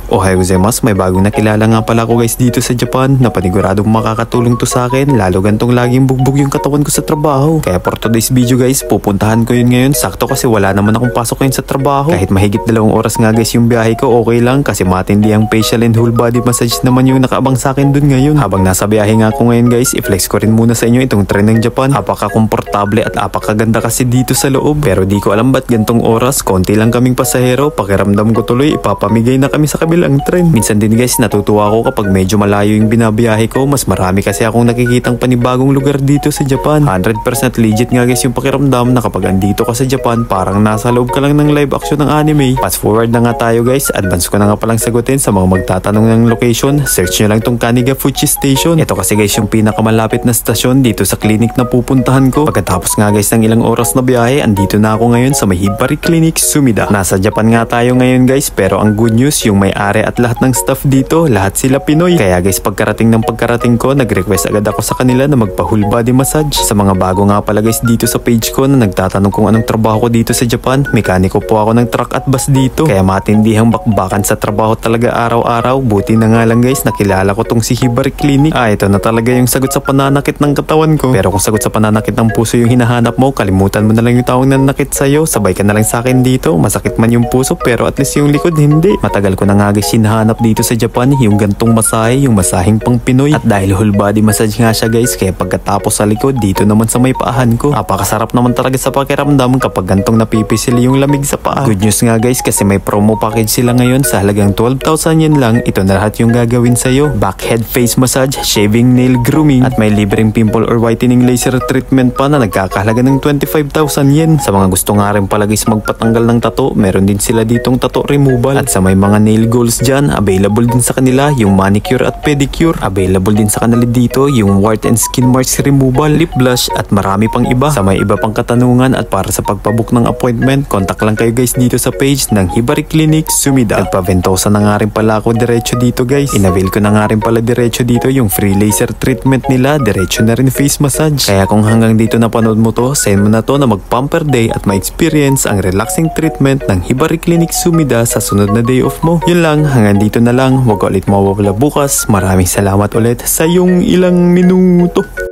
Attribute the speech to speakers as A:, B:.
A: Ohayo gozaimasu, may bagong nakilala nga pala ako guys dito sa Japan na paniguradong makakatulong to sa akin, lalo gantong laging bugbog yung katawan ko sa trabaho. Kaya for today's video guys, pupuntahan ko yun ngayon. Sakto kasi wala naman akong pasok ngayon sa trabaho. Kahit mahigit 2 oras nga guys yung biyahe ko, okay lang kasi matindi ang facial and whole body massage naman yung nakaabang sa akin dun ngayon. Habang nasa biyahe nga ako ngayon guys, i-flex ko rin muna sa inyo itong tren ng Japan. Apaka-komportable at apakaganda kasi dito sa loob. Pero di ko alam ba't gantong oras, konti lang kaming pasahero. Pakiramdam ko tuloy, ipapamigay na kami sa kabilang tren. Minsan din guys, natutuwa ako kapag medyo malayo yung binabiyahe ko. Mas marami kasi akong nakikitang panibagong lugar dito sa Japan. 100% legit nga guys yung pakiramdam na kapag andito ka sa Japan, parang nasa loob ka lang ng live action ng anime. Fast forward na nga tayo guys, advance ko na nga palang sagutin sa mga magtatanong ng location. Search nyo lang tong Kanigafuchi Station. Ito kasi guys yung pinakamalapit na stasyon dito sa clinic na pupuntahan ko. Pagkatapos nga guys ng ilang oras na biyahe, andito na ako ngayon sa Hibari Clinic, Sumida. Nasa Japan nga tayo ngayon guys, pero ang good news, yung may-ari at lahat ng staff dito, lahat sila Pinoy. Kaya guys, pagkarating ko, nag-request agad ako sa kanila na magpa-whole body massage. Sa mga bago nga pala guys dito sa page ko na nagtatanong kung anong trabaho ko dito sa Japan, mekaniko po ako ng truck at bus dito. Kaya matindihang bakbakan sa trabaho talaga araw-araw. Buti na nga lang guys, nakilala ko tong si Hibari Clinic. Ito na talaga yung sagot sa pananakit ng katawan ko. Pero kung sagot sa pananakit ng puso yung hinahanap mo, kalimutan mo na lang yung taong nanakit sa'yo. Sabay ka na lang sa akin dito. Masakit man yung puso pero at least yung likod hindi. Matagal ko na nga guys hinahanap dito sa Japan yung gantong masahe, yung masaheng pang Pinoy. At dahil whole body massage nga siya guys, kaya pagkatapos sa likod, dito naman sa may paahan ko. Napakasarap naman talaga sa pakiramdam kapag gantong napipisil yung lamig sa paa. Good news nga guys kasi may promo package sila ngayon sa halagang 12,000 yen lang. Ito na lahat yung gagawin sa'yo. Back head face massage, shaving, nail grooming, at may libreng pimple or whitening laser treatment pa na nagkakahalaga ng 25,000 yen. Sa mga gusto nga rin pala guys magpatanggal ng tattoo, meron din sila ditong tattoo removal. At sa may mga nail goals dyan, available din sa kanila yung manicure at pedicure. Available din sa kanila dito yung wart and skin marks removal, lip blush, at marami pang iba. Sa may iba pang katanungan at para sa pagpabook ng appointment, contact lang kayo guys dito sa page ng Hibari Clinic, Sumida. Nagpa-ventosa na nga rin pala ako diretso dito guys. Inavail ko na nga rin pala diretso dito yung free laser treatment nila, diretso na rin face massage. Kaya kung hanggang dito napanood mo to, send mo na to na mag-pamper day at ma-experience ang relaxing treatment ng Hibari Clinic, Sumida sa sunod na day off mo. Yun lang, hanggang dito na lang. Huwag ulit mawawala bukas. Maraming salamat ulit sa iyong ilang minuto.